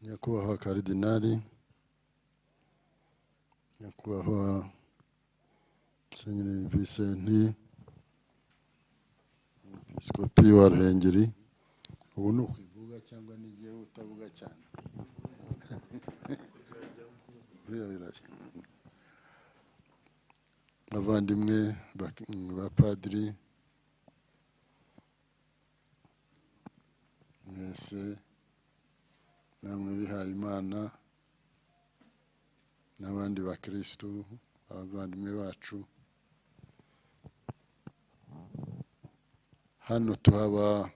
nyakubahwa karidinali, nyakubahwa Musenyeri Vicenti, Episkopi wa Ruhengeri. Ubu ni ukwivuga cyangwa n'igihe utavuga cyane? Abavandimwe ba padiri mwese, namwe bihaye Imana n'abandi bakristo, abavandimwe bacu, hano tuhaba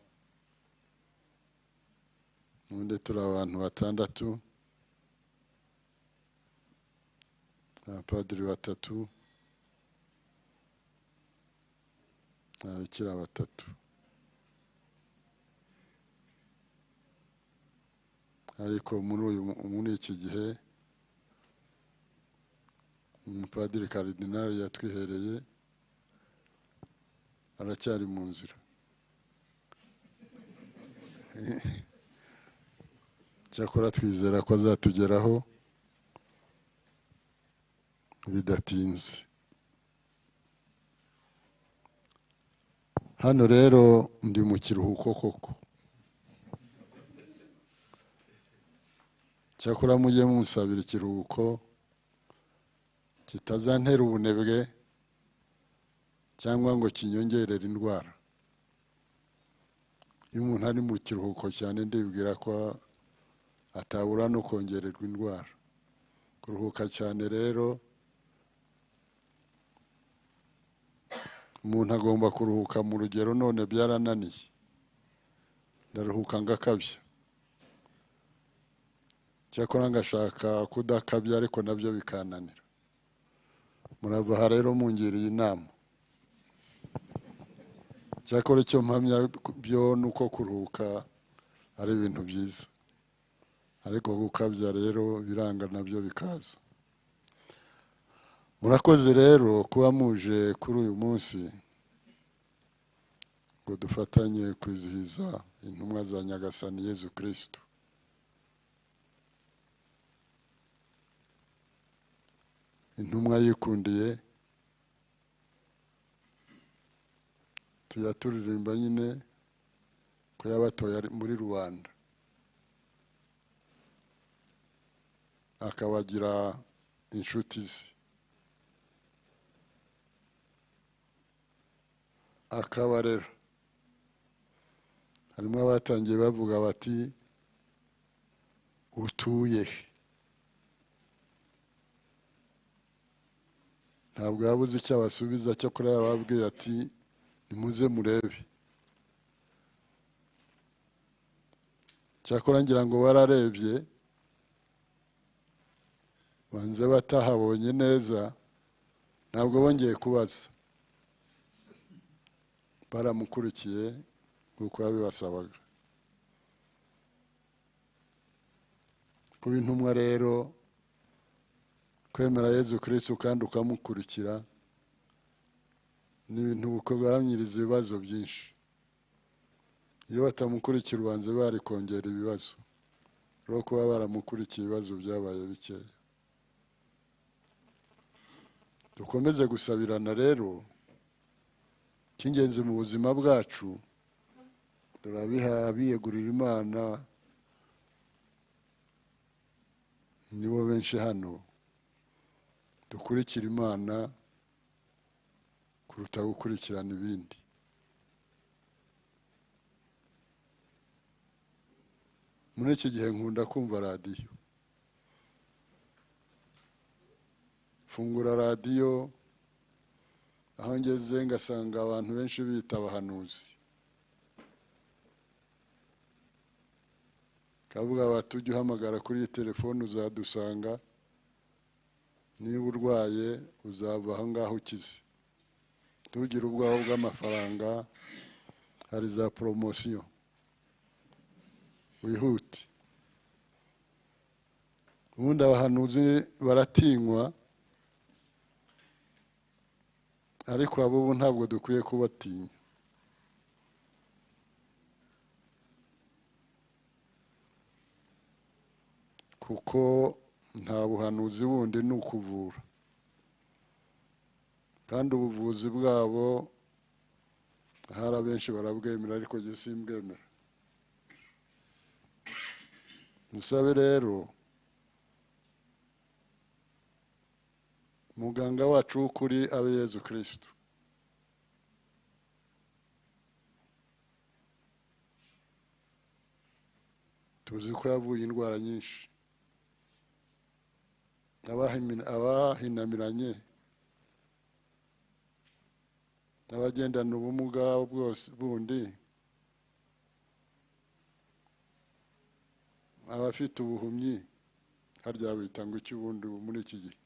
ubundi turi abantu 6, abapadiri 3, ababikira 3. Ariko muri iki gihe umupadiri karidinali yatwihereye aracyari mu nzira. Cyakora twizera ko azatugeraho bidatinze. Hano rero ndi mu kiruhuko koko. Cyakora mujye munsabira ikiruhuko kitazantera ubunebwe cyangwa ngo kinyongerere indwara. Iyo umuntu ari mu kiruhuko cyane ndibwira ko atabura no kongererwa indwara. Kuruhuka cyane rero, umuntu agomba kuruhuka mu rugero, none byarananiye. Ndaruhuka ngakabya. Cyakora ngashaka kudakabya ariko nabyo bikananira. Murava rero mungiriye inama. Cyakora icyo mpamya byo nuko kuruhuka ari ibintu byiza, ariko gukabya rero biranga nabyo bikaza. Murakoze rero kuba muje kuri uyu munsi ngo dufatanye kwizihiza intumwa za Nyagasani Yezu Kristo. Intumwa yikundiye, tujya turirimba nyine ko yabatoye muri rubanda, akabagira inshuti ze, akabarera. Harimo abatangiye bavuga bati utuye he? Ntabwo yabuze icyo abasubiza, cyakora yababwiye ati nimuze murebe. Cyakora ngira ngo bararebye, banze batahabonye neza, ntabwo bongeye kubaza. Baramukurikiye kuko yabibasabaga. Kuba intumwa rero, kwemera Yezu Kristo kandi ukamukurikira, ni ibintu bikugaramyiriza ibibazo byinshi. Iyo batamukurikira ubanze bari kongera ibibazo. Rero kuba baramukurikiye ibibazo byabaye bikeya. Dukomeze gusabirana rero. Icy'ingenzi mu buzima bwacu, turabiyegurira Imana, nibo benshi hano. Dukurikira Imana kuruta gukurikirana ibindi. Muri iki gihe nkunda kumva radiyo. Fungura radiyo, aho ngeze ngasanga abantu benshi bita abahanuzi. Kavuga bati ujye uhamagara kuri iyi telefone uzadusanga, niba urwaye uzava aho ngaho ukize. Ntugire ubwoba bw'amafaranga, hari za poromosiyo, wihute. Ubundi abahanuzi baratinywa, ariko abo ntabwo dukwiye kubatinya. kuko nta buhanuzi bundi ni ukuvura, kandi ubuvuzi bwabo hari abenshi barabwemera ariko jye simbwemera. musabe rero muganga wacu w'ukuri abe Yezu Kristo. tuzi ko yavuye indwara nyinshi, abahinamiranye, abagendana ubumuga bwose bundi, abafite ubuhumyi, harya bita ngo iki ubundi muri iki gihe?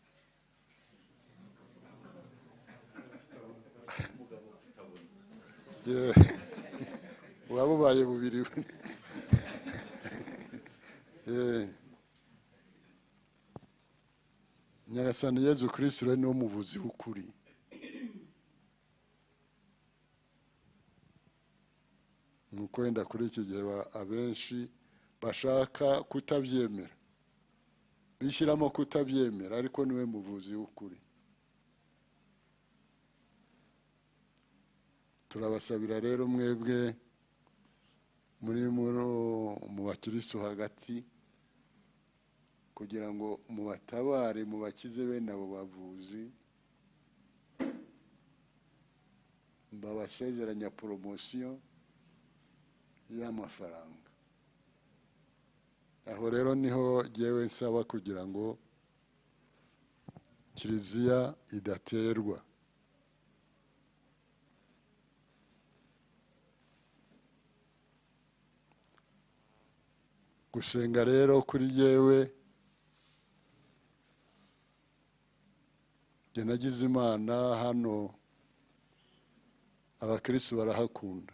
waba ubaye bubiri. Nyagasani Yezu Kristo rero niwo muvuzi w'ukuri. nuko wenda kuri iki gihe abenshi bashaka kutabyemera, bishyiramo kutabyemera, ariko niwe muvuzi w'ukuri. turabasabira rero mwebwe muri mu bakristo hagati, kugira ngo mubatabare, mubakize bene abo bavuzi, babasezeranya poromosiyo y'amafaranga. aho rero niho jyewe nsaba kugira ngo kiliziya idaterwa. gusenga rero kuri jyewe, jye nagize Imana hano, abakristo barahakunda.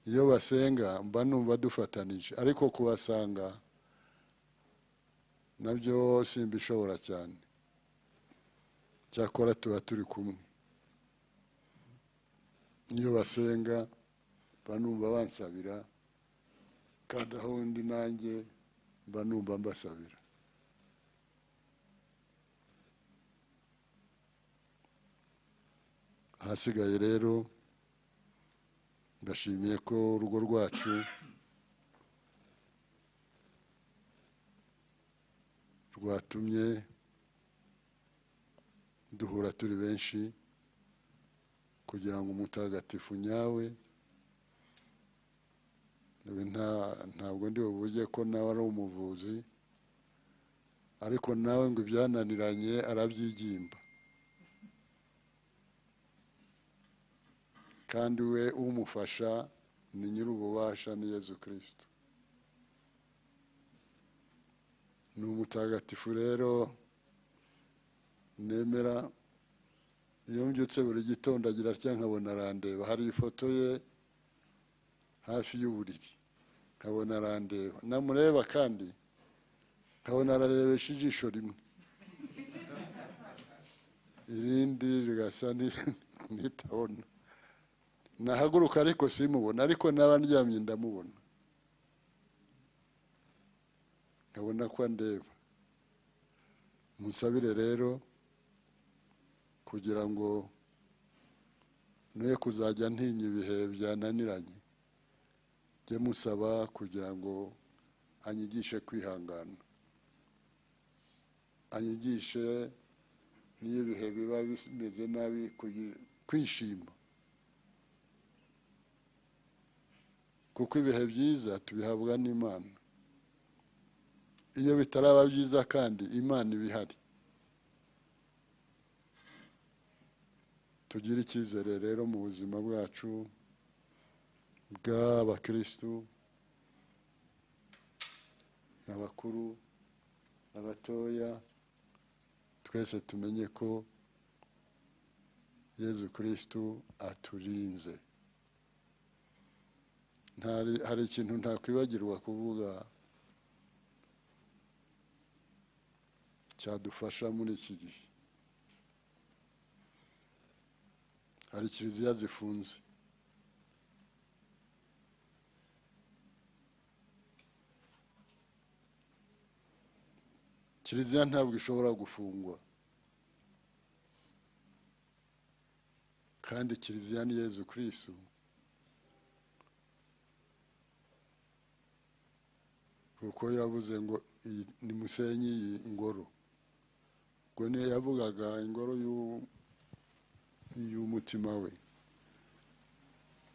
iyo basenga mba numva dufatanije, ariko kubasanga nabyo simbishobora cyane, cyakora tuba turi kumwe. iyo basenga mba numva bansabira, kandi aho ndi nanjye mba numva mbasabira. ahasigaye rero ndashimiye ko urugo rwacu rwatumye duhura turi benshi, kugira ngo umutagatifu nyawe, ntabwo ndi buvuge ko nawe ari umuvuzi, ariko nawe ngo ibyananiranye arabyigimba, kandi we umufasha ni nyir'ububasha, ni Yezu Kristo. ni umutagatifu rero nemera. iyo mbyutse buri gitondo agira atya nkabona arandeba, hari ifoto ye hafi y'uburiri, nkabona arandeba, namureba kandi nkabona ararebesha ijisho rimwe, irindi rigasa nitabona. nahaguruka ariko simubona, ariko naba ndyamye ndamubona, nkabona ko andeba. musabire rero kugira ngo noye kuzajya ntinya ibihe byananiranye, jye musaba kugira ngo anyigishe kwihangana, anyigishe n'iyo ibihe biba bimeze nabi kwishima, kuko ibihe byiza tubihabwa n'Imana. iyo bitaraba byiza kandi Imana iba ihari. tugire icyizere rero mu buzima bwacu bw'abakristu, abakuru, abatoya, twese tumenye ko Yezu Kristo aturinze. hari ikintu ntakwibagirwa kuvuga cyadufasha muri iki gihe. hari kiliziya zifunze, kiliziya ntabwo ishobora gufungwa, kandi kiliziya ni Yezu Kristo. Kuko yavuze ngo ni musenyi iyi ingoro, ubwo niyo yavugaga ingoro y'umutima we,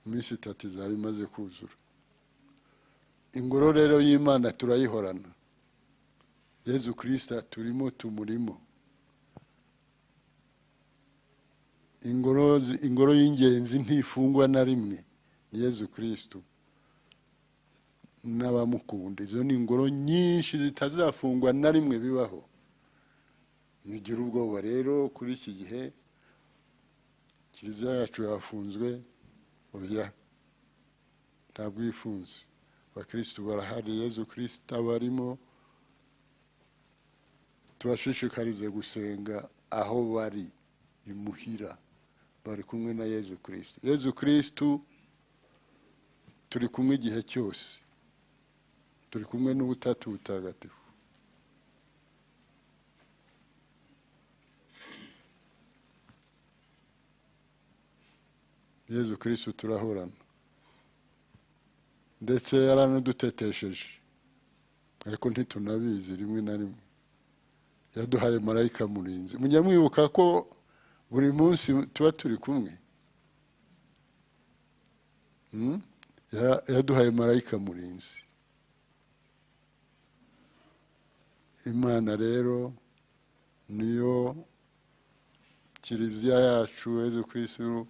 iminsi 3 izaba imaze kuzura. Ingoro rero y'Imana turayihorana, Yezu Kristo turimo tumurimo. Ingoro y'ingenzi ntifungwa na rimwe ni Yezu Kristo n'abamukunda. Izo ni ingoro nyinshi zitazafungwa na rimwe bibaho. Nigira ubwoba rero kuri iki gihe kiliziya yacu yafunzwe, oya, ntabwo ifunze. Abakristo barahari, Yezu Kristo abarimo. Tubashishikarize gusenga aho bari imuhira, bari kumwe na Yezu Kristo. Yezu Kristo turi kumwe igihe cyose, turi kumwe n'ubutatu butagatifu. Yezu Kristo turahorana, ndetse yaranudutetesheje ariko ntitunabizi rimwe na rimwe. Yaduhaye marayika murinzi. Mujya mwibuka ko buri munsi tuba turi kumwe? Yaduhaye marayika murinzi. Imana rero niyo kiliziya yacu, Yezu Kristo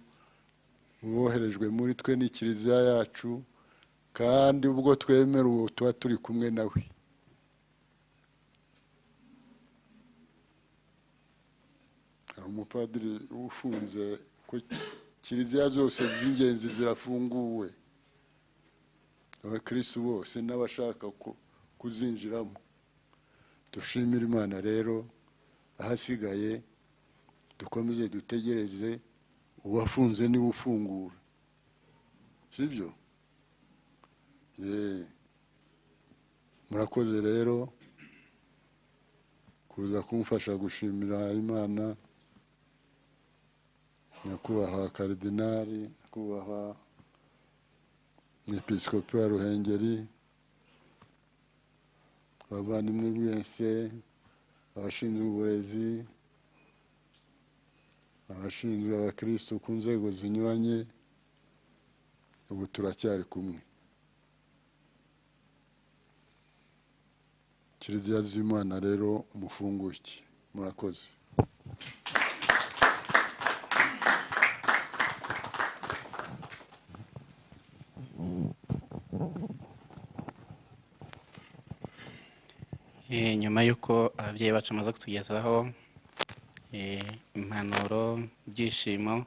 woherejwe muri twe ni kiliziya yacu, kandi ubwo twemera uwo tuba turi kumwe nawe. Umupadiri ufunze ko kiliziya zose z'ingenzi zirafunguwe, abakristo bose n'abashaka kuzinjiramo. Dushimira Imana rero, ahasigaye dukomeze dutegereze uwafunze niwe ufungura, sibyo? Murakoze rero kuza kumfasha gushimira Imana. Nyakubahwa Karidinali, nyakubahwa Mwepiskopi wa Ruhengeri, abavandimwe mwese, abashinzwe uburezi, abashinzwe abakristo ku nzego zinyuranye, ubu turacyari kumwe. Kiliziya z'Imana rero mufunguke. Murakoze. Nyuma y'uko ababyeyi bacu bamaze kutugezaho impanuro, ibyishimo